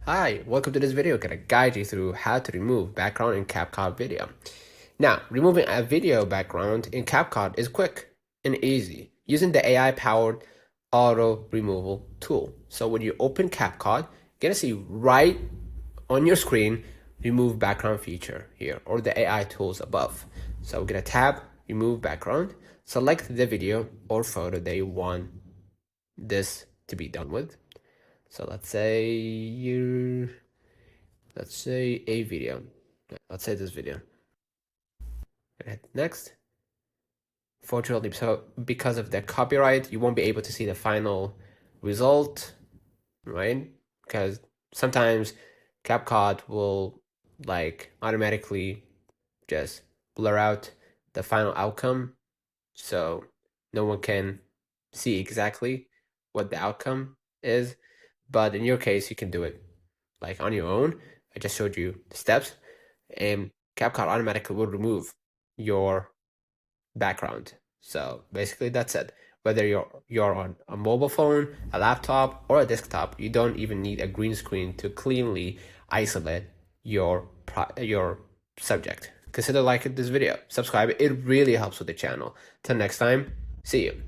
Hi, welcome to this video. I'm gonna guide you through how to remove background in CapCut video. Now, removing a video background in CapCut is quick and easy using the AI-powered auto removal tool. So when you open CapCut, you're gonna see right on your screen, remove background feature here, or the AI tools above. So we're gonna tab remove background, select the video or photo that you want this to be done with. So let's say a video. Let's say this video. Hit next. Fortunately, so because of the copyright, you won't be able to see the final result, right? Because sometimes CapCut will like automatically just blur out the final outcome, so no one can see exactly what the outcome is. But in your case, you can do it like on your own. I just showed you the steps, and CapCut automatically will remove your background. So basically that's it. Whether you're on a mobile phone, a laptop, or a desktop, you don't even need a green screen to cleanly isolate your subject. Consider liking this video, subscribe. It really helps with the channel. Till next time, see you.